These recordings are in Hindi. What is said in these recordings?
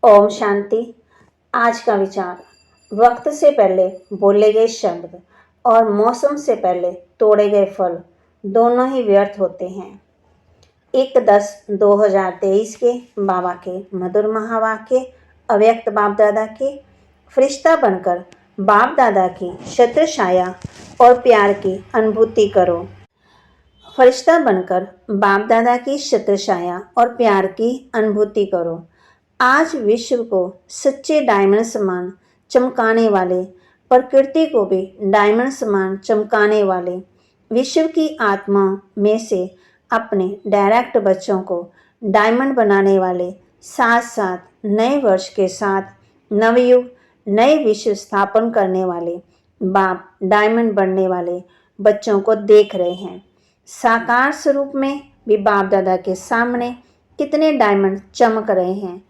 ओम शांति। आज का विचार। वक्त से पहले बोले गए शब्द और मौसम से पहले तोड़े गए फल दोनों ही व्यर्थ होते हैं। 1/10/2023 के बाबा के मधुर महावाक्य अव्यक्त बाप दादा के। फरिश्ता बनकर बाप दादा की छत्र छाया और प्यार की अनुभूति करो। फरिश्ता बनकर बाप दादा की छत्र छाया और प्यार की अनुभूति करो। आज विश्व को सच्चे डायमंड समान चमकाने वाले, प्रकृति को भी डायमंड समान चमकाने वाले, विश्व की आत्मा में से अपने डायरेक्ट बच्चों को डायमंड बनाने वाले, साथ साथ नए वर्ष के साथ नवयुग नए विश्व स्थापन करने वाले बाप डायमंड बनने वाले बच्चों को देख रहे हैं। साकार स्वरूप में भी बाप दादा के सामने कितने डायमंड चमक रहे हैं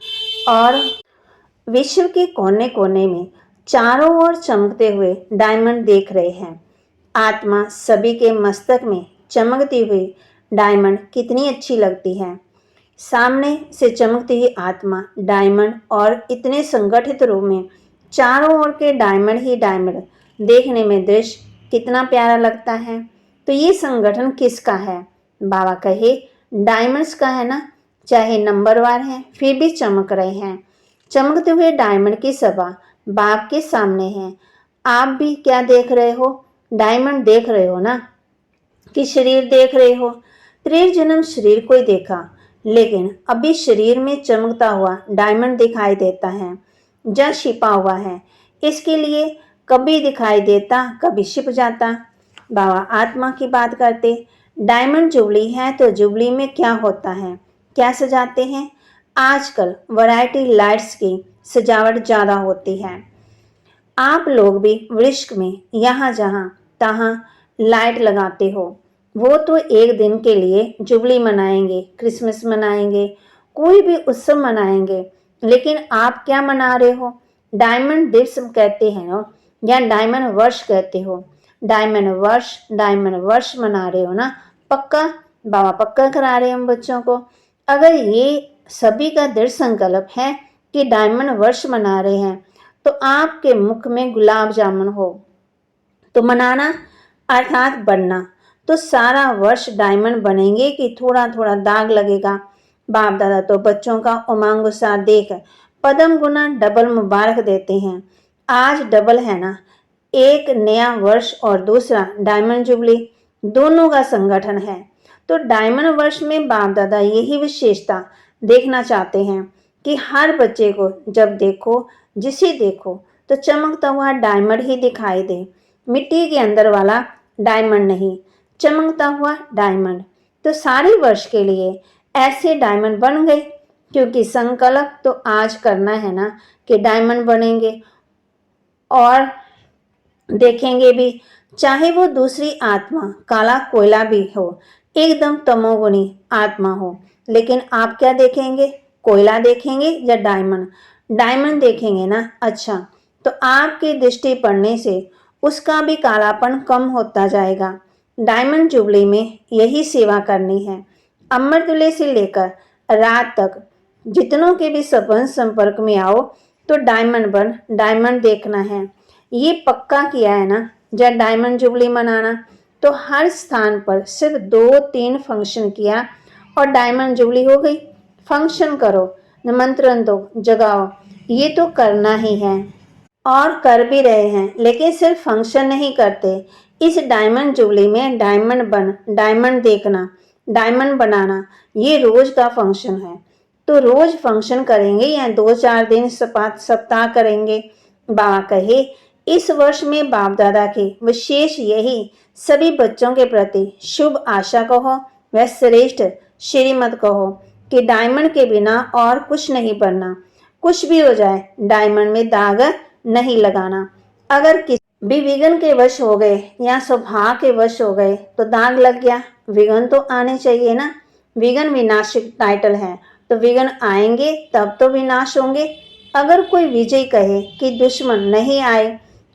और विश्व के कोने कोने में चारों ओर चमकते हुए डायमंड देख रहे हैं। आत्मा सभी के मस्तक में चमकती हुई डायमंड कितनी अच्छी लगती है। सामने से चमकती हुई आत्मा डायमंड और इतने संगठित रूप में चारों ओर के डायमंड ही डायमंड देखने में दृश्य कितना प्यारा लगता है। तो ये संगठन किसका है? बाबा कहे डायमंड्स का है ना। चाहे नंबरवार हैं फिर भी चमक रहे हैं। चमकते हुए डायमंड की सभा बाप के सामने है। आप भी क्या देख रहे हो? डायमंड देख रहे हो ना, कि शरीर देख रहे हो? त्रिजन्म शरीर को ही देखा, लेकिन अभी शरीर में चमकता हुआ डायमंड दिखाई देता है, जहाँ छिपा हुआ है। इसके लिए कभी दिखाई देता, कभी छिप जाता। बाबा आत्मा की बात करते, डायमंड जुबली है तो जुबली में क्या होता है, क्या सजाते हैं? आजकल वैरायटी लाइट्स की सजावट ज़्यादा होती है। आप लोग भी वृश्क में यहाँ जहाँ तहाँ लाइट लगाते हो। वो तो एक दिन के लिए जुबली मनाएंगे, क्रिसमस मनाएंगे, कोई भी उत्सव मनाएंगे, लेकिन आप क्या मना रहे हो? डायमंड दिवस कहते हैं ना, या डायमंड वर्ष कहते हो। डायमंड वर्ष मना रहे हो ना। पक्का बाबा पक्का करा रहे हैं हम बच्चों को। अगर ये सभी का दृढ़ संकल्प है कि डायमंड वर्ष मना रहे हैं, तो आपके मुख में गुलाब जामुन हो तो मनाना अर्थात बनना, तो सारा वर्ष डायमंड बनेंगे कि थोड़ा थोड़ा दाग लगेगा? बाप दादा तो बच्चों का उमंग उत्साह देख पदम गुना डबल मुबारक देते हैं। आज डबल है ना, एक नया वर्ष और दूसरा डायमंड जुबली, दोनों का संगठन है। तो डायमंड वर्ष में बाप दादा यही विशेषता देखना चाहते हैं कि हर बच्चे को जब देखो, जिसे देखो, तो चमकता हुआ डायमंड ही दिखाई दे, मिट्टी के अंदर वाला डायमंड नहीं, चमकता हुआ डायमंड। तो सारे वर्ष के लिए ऐसे डायमंड बन गए, क्योंकि संकल्प तो आज करना है ना कि डायमंड बनेंगे और देखेंगे भी। चाहे वो दूसरी आत्मा काला कोयला भी हो, एकदम तमोगुणी आत्मा हो, लेकिन आप क्या देखेंगे? कोयला देखेंगे या डायमंड? डायमंड देखेंगे ना। अच्छा, तो आपकी दृष्टि पड़ने से उसका भी कालापन कम होता जाएगा। डायमंड जुबली में यही सेवा करनी है। अमृतवेले से लेकर रात तक जितनों के भी संबंध संपर्क में आओ तो डायमंड बन डायमंड देखना है। ये पक्का किया है ना। जब डायमंड जुबली मनाना तो हर स्थान पर सिर्फ 2-3 फंक्शन किया और डायमंड जुबली हो गई। फंक्शन करो, निमंत्रण दो, जगाओ, ये तो करना ही है और कर भी रहे हैं, लेकिन सिर्फ फंक्शन नहीं करते। इस डायमंड जुबली में डायमंड बन डायमंड देखना, डायमंड बनाना, ये रोज का फंक्शन है। तो रोज फंक्शन करेंगे या 2-4 दिन सप्ताह करेंगे? बाबा कहे इस वर्ष में बाप दादा की विशेष यही सभी बच्चों के प्रति शुभ आशा कहो व श्रेष्ठ श्रीमत कहो कि डायमंड के बिना और कुछ नहीं बनना। कुछ भी हो जाए, डायमंड में दाग नहीं लगाना। अगर किसी भी विघ्न के वश हो गए या स्वभाव के वश हो गए तो दाग लग गया। विघ्न तो आने चाहिए ना। विघ्न विनाशिक टाइटल है, तो विघ्न आएंगे तब तो विनाश होंगे। अगर कोई विजय कहे कि दुश्मन नहीं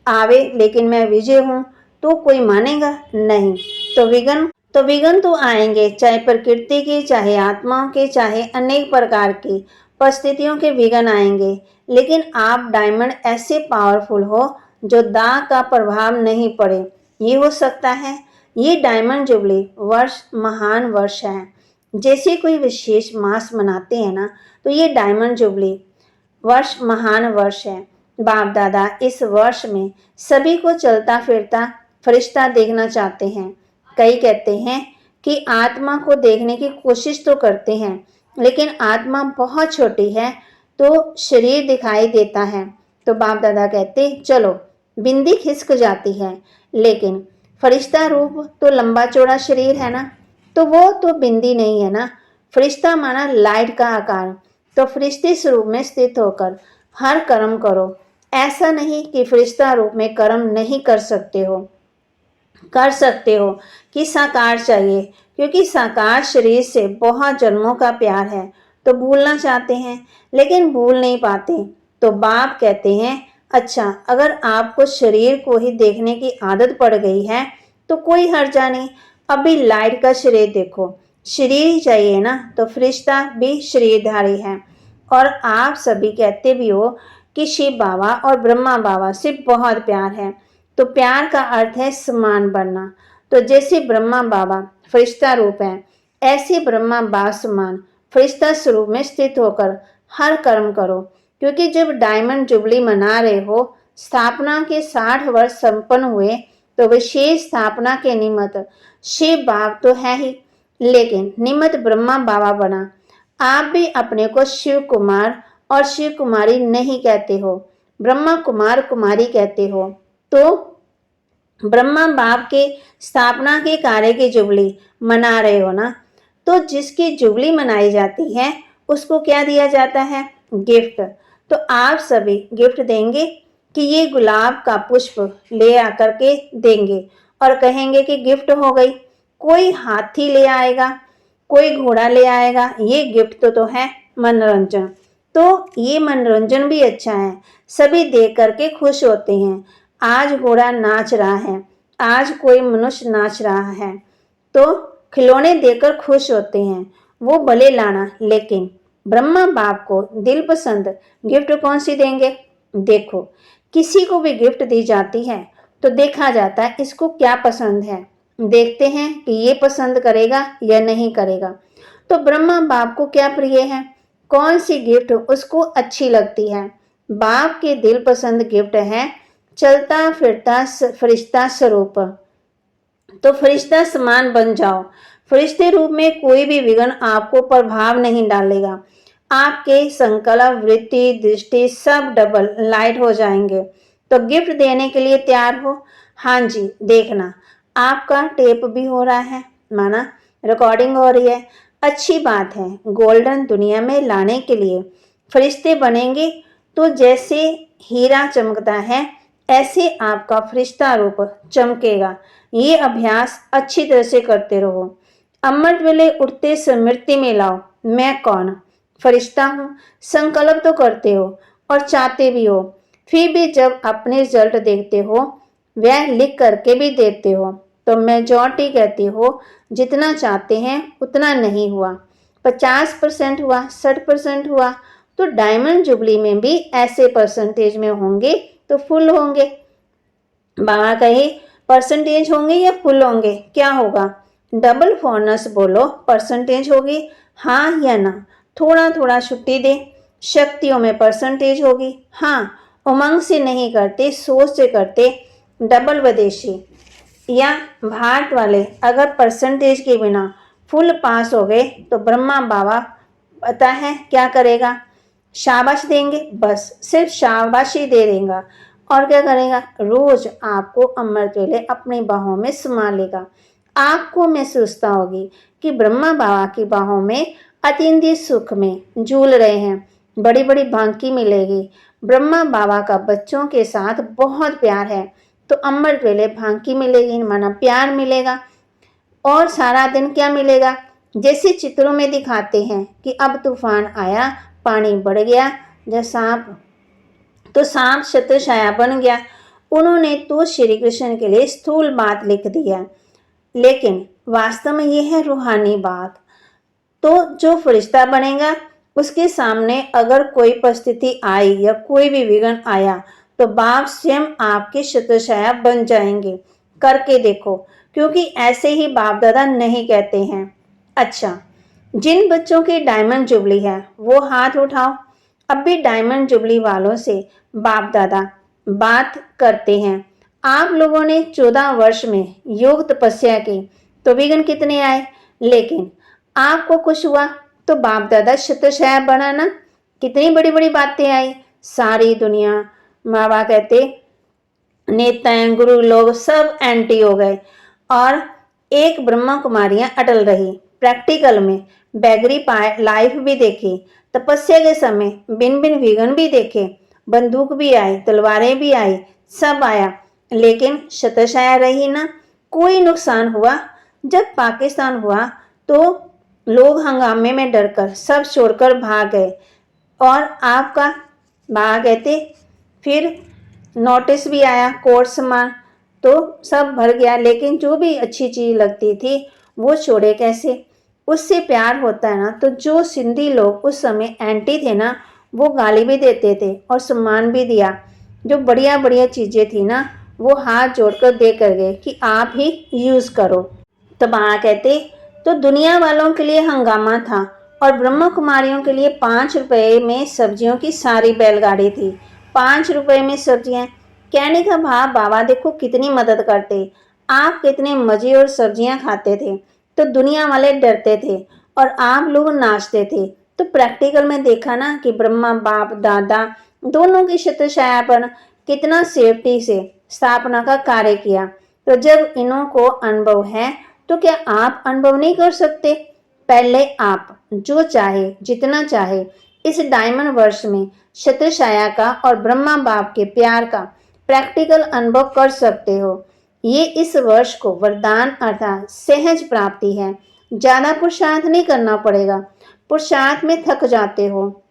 आवे लेकिन मैं विजय हूँ, तो कोई मानेगा नहीं। तो विघ्न तो आएंगे, चाहे प्रकृति के, चाहे आत्माओं के, चाहे अनेक प्रकार के। परिस्थितियों के विघ्न आएंगे, लेकिन आप डायमंड ऐसे पावरफुल हो जो दाग का प्रभाव नहीं पड़े। ये हो सकता है। ये डायमंड जुबली वर्ष महान वर्ष है। जैसे कोई विशेष मास मनाते हैं ना, तो ये डायमंड जुबली वर्ष महान वर्ष है। बाप दादा इस वर्ष में सभी को चलता फिरता फरिश्ता देखना चाहते हैं। कई कहते हैं कि आत्मा को देखने की कोशिश तो करते हैं, लेकिन आत्मा बहुत छोटी है तो शरीर दिखाई देता है। तो बाप दादा कहते चलो, बिंदी खिसक जाती है, लेकिन फरिश्ता रूप तो लंबा चौड़ा शरीर है ना, तो वो तो बिंदी नहीं है ना। फरिश्ता माना लाइट का आकार। तो फरिश्ते स्वरूप में स्थित होकर हर कर्म करो। ऐसा नहीं कि फरिश्ता रूप में कर्म नहीं कर सकते हो, कर सकते हो कि साकार चाहिए, क्योंकि साकार शरीर से बहुत जन्मों का प्यार है, तो भूलना चाहते हैं लेकिन भूल नहीं पाते। तो बाप कहते हैं अच्छा, अगर आपको शरीर को ही देखने की आदत पड़ गई है तो कोई हर्जा नहीं, अभी लाइट का शरीर देखो। शरीर ही चाहिए ना, तो फरिश्ता भी शरीरधारी है। और आप सभी कहते भी हो कि शिव बाबा और ब्रह्मा बाबा से बहुत प्यार है। तो प्यार का अर्थ है समान बनना। तो जैसे ब्रह्मा बाबा फरिश्ता रूप है, ऐसे ब्रह्मा बाबा समान फरिश्ता स्वरूप में स्थित होकर हर कर्म करो। क्योंकि जब डायमंड जुबली मना रहे हो, स्थापना के 60 वर्ष संपन्न हुए, तो विशेष स्थापना के निमित्त शिव बाप तो है ही, लेकिन निमित्त ब्रह्मा बाबा बना। आप भी अपने को शिव कुमार और शिव कुमारी नहीं कहते हो, ब्रह्मा कुमार कुमारी कहते हो। तो ब्रह्मा बाप के स्थापना के कार्य की जुबली मना रहे हो ना, तो जिसकी जुबली मनाई जाती है उसको क्या दिया जाता है? गिफ्ट। तो आप सभी गिफ्ट देंगे कि ये गुलाब का पुष्प ले आकर के देंगे और कहेंगे कि गिफ्ट हो गई। कोई हाथी ले आएगा, कोई घोड़ा ले आएगा, ये गिफ्ट तो है मनोरंजन। तो ये मनोरंजन भी अच्छा है, सभी देख करके खुश होते हैं। आज घोड़ा नाच रहा है, आज कोई मनुष्य नाच रहा है, तो खिलौने देकर खुश होते हैं, वो भले लाना, लेकिन ब्रह्मा बाप को दिल पसंद गिफ्ट कौन सी देंगे? देखो, किसी को भी गिफ्ट दी जाती है तो देखा जाता है इसको क्या पसंद है, देखते हैं कि ये पसंद करेगा या नहीं करेगा। तो ब्रह्मा बाप को क्या प्रिय है, कौन सी गिफ्ट उसको अच्छी लगती है? बाप के दिल पसंद गिफ्ट है चलता फिरता फरिश्ता स्वरूप। तो फरिश्ता समान बन जाओ। फरिश्ते रूप में कोई भी विघ्न आपको प्रभाव नहीं डालेगा। आपके संकल्प, वृत्ति, दृष्टि सब डबल लाइट हो जाएंगे। तो गिफ्ट देने के लिए तैयार हो? हाँ जी, देखना आपका टेप भी हो रहा है, माना रिकॉर्डिंग हो रही है, अच्छी बात है। गोल्डन दुनिया में लाने के लिए फरिश्ते बनेंगे, तो जैसे हीरा चमकता है ऐसे आपका फरिश्ता रूप चमकेगा। ये अभ्यास अच्छी तरह से करते रहो। अमृत वेले उठते स्मृति में लाओ, मैं कौन? फरिश्ता हूँ। संकल्प तो करते हो और चाहते भी हो, फिर भी जब अपने रिजल्ट देखते हो वह लिख करके भी देते हो, तो मेजॉरिटी कहती हो जितना चाहते हैं उतना नहीं हुआ, 50% हुआ, 60% हुआ। तो डायमंड जुबली में भी ऐसे परसेंटेज में होंगे तो फुल होंगे। बाबा कहे परसेंटेज होंगे या फुल होंगे, क्या होगा? डबल फोनस बोलो, परसेंटेज होगी हाँ या ना। थोड़ा थोड़ा छुट्टी दे, शक्तियों में परसेंटेज होगी हाँ। उमंग से नहीं करते, सोच से करते। डबल विदेशी या भारत वाले अगर परसेंटेज के बिना फुल पास हो गए तो ब्रह्मा बाबा पता है क्या करेगा? शाबाश देंगे, बस सिर्फ शाबाशी दे देगा। और क्या करेगा? रोज आपको अमृत वेले अपनी बाहों में समा लेगा। आपको महसूसता होगी कि ब्रह्मा बाबा की बाहों में अतीन्द्रिय सुख में झूल रहे हैं। बड़ी बड़ी भांकी मिलेगी। ब्रह्मा बाबा का बच्चों के साथ बहुत प्यार है, तो अमृत वेले भांकी मिलेगी, माना प्यार मिलेगा। और सारा दिन क्या मिलेगा? जैसे चित्रों में दिखाते हैं कि अब तूफान आया, पानी बढ़ गया, जब सांप तो सांप छत्रछाया बन गया। उन्होंने तो श्री कृष्ण के लिए स्थूल बात लिख दिया, लेकिन वास्तव में यह है रूहानी बात। तो जो फरिश्ता बनेगा उसके सामने अगर कोई परिस्थिति आई या कोई भी विघ्न आया तो बाप स्वयं आपके छत्रछाया बन जाएंगे। करके देखो, क्योंकि ऐसे ही बाप दादा नहीं कहते हैं। अच्छा, जिन बच्चों की डायमंड जुबली है वो हाथ उठाओ। अब भी डायमंड जुबली वालों से बाप दादा बात करते हैं। आप लोगों ने 14 वर्ष में योग तपस्या की तो विघ्न कितने आए, लेकिन आपको कुछ हुआ तो बाप दादा छत्रछाया बनाना, कितनी बड़ी बड़ी बातें आई। सारी दुनिया, माँ बाप कहते, नेताएं, गुरु लोग सब एंटी हो गए और एक ब्रह्मा कुमारियां अटल रही। प्रैक्टिकल में बैगरी लाइफ भी देखी, तपस्या के समय बिन बिन विघ्न भी देखे, बंदूक भी आई, तलवारें भी आई, सब आया, लेकिन छत्रछाया रही ना, कोई नुकसान हुआ। जब पाकिस्तान हुआ तो लोग हंगामे में डरकर सब छोड़कर भाग गए और आपका बाबा कहते फिर नोटिस भी आया, कोर्ट समान, तो सब भर गया, लेकिन जो भी अच्छी चीज लगती थी वो छोड़े कैसे। उससे प्यार होता है ना, तो जो सिंधी लोग उस समय एंटी थे ना वो गाली भी देते थे और सम्मान भी दिया। जो बढ़िया बढ़िया चीजें थी ना वो हाथ जोड़कर दे कर गए कि आप ही यूज करो। तो बाबा कहते तो दुनिया वालों के लिए हंगामा था और ब्रह्मा कुमारियों के लिए 5 रुपए में सब्जियों की सारी बैलगाड़ी थी। 5 रुपए में सब्जियां, कहने का भाव बाबा देखो कितनी मदद करते, आप कितने मजे और सब्जियां खाते थे तो दुनिया वाले डरते थे और आप लोग नाचते थे। तो प्रैक्टिकल में देखा ना कि ब्रह्मा बाप दादा दोनों की छत्रछाया पर कितना सेफ्टी से स्थापना का कार्य किया। तो जब इन्हों को अनुभव है तो क्या आप अनुभव नहीं कर सकते। पहले आप जो चाहे जितना चाहे इस डायमंड वर्ष में छत्रछाया का और ब्रह्मा बाप के प्यार का प्रैक्टिकल अनुभव कर सकते हो। ये इस वर्ष को वरदान अर्थात सहज प्राप्ति है। ज्यादा पुरुषार्थ नहीं करना पड़ेगा, पुरुषार्थ में थक जाते हो।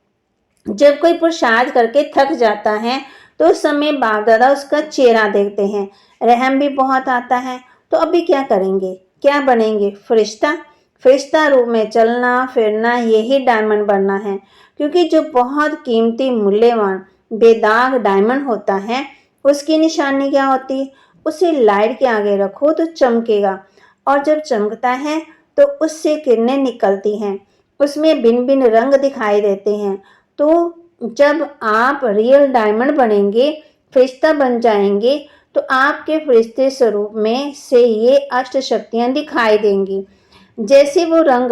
जब कोई पुरुषार्थ करके थक जाता है तो उस समय बाप दादा उसका चेहरा देखते हैं, रहम भी बहुत आता है। तो अभी क्या करेंगे, क्या बनेंगे, फरिश्ता। फरिश्ता रूप में चलना फिरना, यही डायमंड बनना है। क्योंकि जो बहुत कीमती मूल्यवान बेदाग डायमंड होता है उसकी निशानी क्या होती है, उसे लाइट के आगे रखो तो चमकेगा और जब चमकता है तो उससे किरणें निकलती हैं, उसमें भिन्न भिन्न रंग दिखाई देते हैं। तो जब आप रियल डायमंड बनेंगे, फरिश्ता बन जाएंगे, तो आपके फरिश्ते स्वरूप में से ये अष्ट शक्तियां दिखाई देंगी। जैसे वो रंग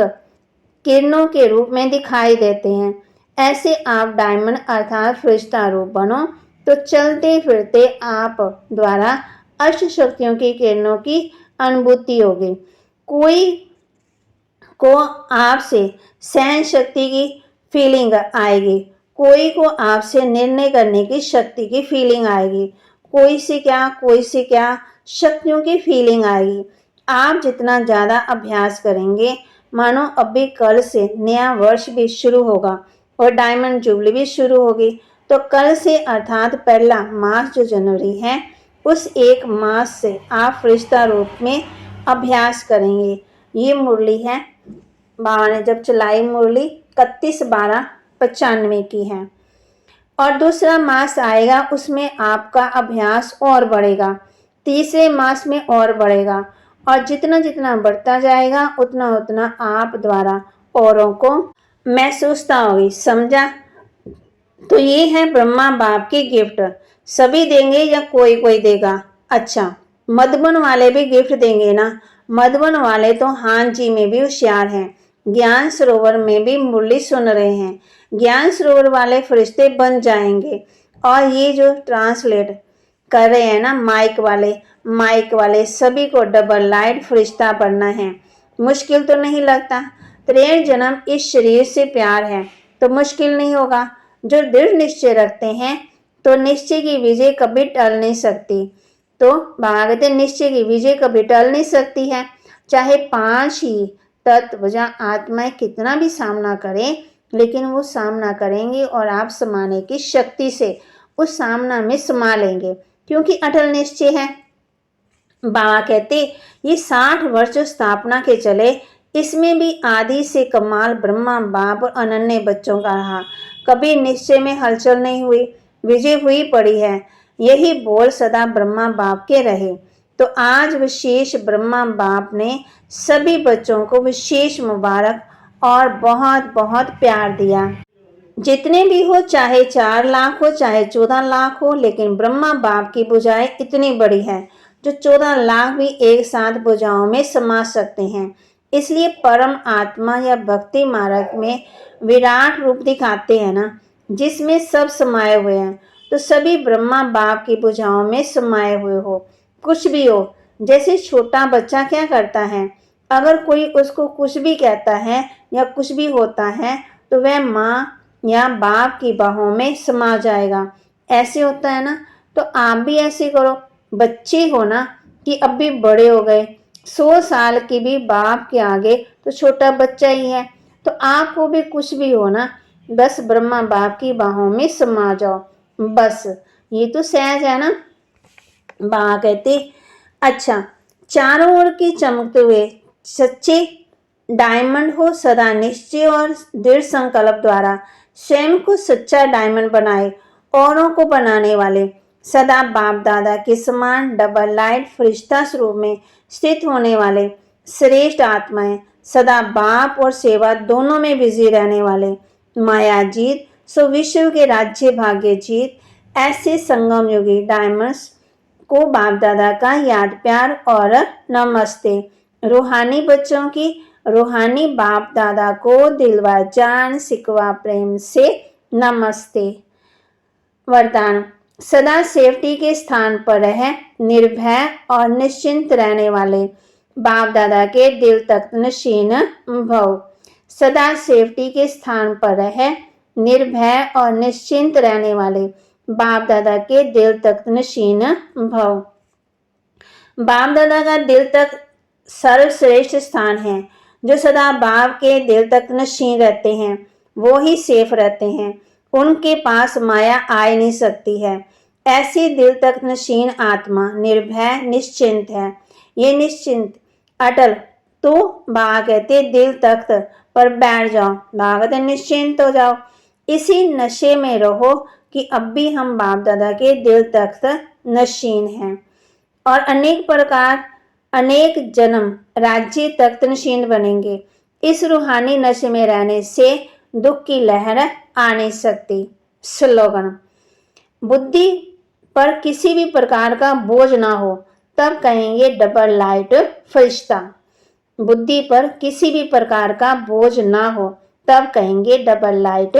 किरणों के रूप में दिखाई देते हैं, ऐसे आप डायमंड अर्थात फरिश्ता रूप बनो तो चलते फिरते आप द्वारा अष्ट शक्तियों की किरणों की अनुभूति होगी। कोई को आपसे सहन शक्ति की फीलिंग आएगी, कोई को आपसे निर्णय करने की शक्ति की फीलिंग आएगी, कोई से क्या शक्तियों की फीलिंग आएगी। आप जितना ज़्यादा अभ्यास करेंगे, मानो अभी कल से नया वर्ष भी शुरू होगा और डायमंड जुबली भी शुरू होगी। तो कल से अर्थात पहला मास जो जनवरी है, उस एक मास से आप फरिश्ता रूप में अभ्यास करेंगे। ये मुरली है, बाबा ने जब चलाई मुरली 31/12/95 की है। और दूसरा मास आएगा उसमें आपका अभ्यास और बढ़ेगा, तीसरे मास में और बढ़ेगा और जितना जितना बढ़ता जाएगा उतना उतना आप द्वारा औरों को महसूसता होगी। समझा। तो ये है ब्रह्मा बाप की गिफ्ट। सभी देंगे या कोई कोई देगा। अच्छा, मधुबन वाले भी गिफ्ट देंगे ना। मधुबन वाले तो हाँ जी में भी होशियार हैं, ज्ञान सरोवर में भी मुरली सुन रहे हैं। ज्ञान सरोवर वाले फरिश्ते बन जाएंगे। और ये जो ट्रांसलेट कर रहे हैं ना माइक वाले सभी को डबल लाइट फरिश्ता बनना है। मुश्किल तो नहीं लगता, 63 जन्म इस शरीर से प्यार है तो मुश्किल नहीं होगा। जो दृढ़ निश्चय रखते हैं तो निश्चय की विजय कभी टल नहीं सकती। तो बाबा कहते निश्चय की विजय कभी टल नहीं सकती है। चाहे 5 ही तत्व या आत्माएं कितना भी सामना करें, लेकिन वो सामना करेंगे और आप समाने की शक्ति से उस सामना में समा लेंगे, क्योंकि अटल निश्चय है। बाबा कहते ये 60 वर्ष जो स्थापना के चले, इसमें भी आदि से कमाल ब्रह्मा बाप और अनन्य बच्चों का रहा। कभी निश्चय में हलचल नहीं हुई, विजय हुई पड़ी है। यही बोल सदा ब्रह्मा बाप के रहे। तो आज विशेष ब्रह्मा बाप ने सभी बच्चों को विशेष मुबारक और बहुत बहुत प्यार दिया। जितने भी हो, चाहे 4 लाख हो चाहे 14 लाख हो, लेकिन ब्रह्मा बाप की भुजाएं इतनी बड़ी है जो 14 लाख भी एक साथ भुजाओं में समा सकते हैं। इसलिए परम आत्मा या भक्ति मार्ग में विराट रूप दिखाते हैं ना, जिसमें सब समाये हुए हैं। तो सभी ब्रह्मा बाप की भुजाओं में समाये हुए हो। कुछ भी हो, जैसे छोटा बच्चा क्या करता है, अगर कोई उसको कुछ भी कहता है या कुछ भी होता है तो वह माँ या बाप की बाहों में समा जाएगा। ऐसे होता है ना। तो आप भी ऐसे करो। बच्चे हो ना कि अब भी बड़े हो गए, 100 साल की भी बाप के आगे तो छोटा बच्चा ही है। तो आपको भी कुछ भी हो ना, बस ब्रह्मा बाप की बाहों में समा जाओ। बस ये तो सहज है ना। बाबा कहते, अच्छा, चारों ओर के चमकते हुए सच्चे डायमंड हो, सदा निश्चय और दृढ़ संकल्प द्वारा स्वयं को सच्चा डायमंड बनाए, औरों को बनाने वाले, सदा बाप दादा के समान डबल लाइट फरिश्ता स्वरूप में स्थित होने वाले श्रेष्ठ आत्माएं, सदा बाप और सेवा दोनों में बिजी रहने वाले, माया जीत सो विश्व के राज्य भाग्य जीत, ऐसे संगम युगी डायमंड्स को बाप दादा का याद प्यार और नमस्ते। रूहानी बच्चों की रूहानी बाप दादा को दिलवा जान सिकवा प्रेम से नमस्ते। वरदान, सदा सेफ्टी के स्थान पर रह, निर्भय और निश्चिंत रहने वाले बाप दादा के दिल तक नशीन भव। सदा सेफ्टी के स्थान पर रह, निर्भय और निश्चिंत रहने वाले बाप दादा के दिल तक नशीन भव। बाप दादा का दिल तक सर्वश्रेष्ठ स्थान है। जो सदा बाप के दिल तक नशीन रहते हैं वो ही सेफ रहते हैं। उनके पास माया आ नहीं सकती है। ऐसी दिल तक नशीन आत्मा निर्भय निश्चिंत है। ये निश्चिंत अटल। तो बाबा कहते दिल तख्त पर बैठ जाओ, बाबा कहते निश्चिंत हो जाओ। इसी नशे में रहो कि अब भी हम बाप दादा के दिल तख्त नशीन हैं और अनेक प्रकार अनेक जन्म राज्य तख्त नशीन बनेंगे। इस रूहानी नशे में रहने से दुख की लहर आ नहीं सकती। स्लोगन, बुद्धि पर किसी भी प्रकार का बोझ ना हो तब कहेंगे डबल लाइट फरिश्ता। बुद्धि पर किसी भी प्रकार का बोझ ना हो तब कहेंगे डबल लाइट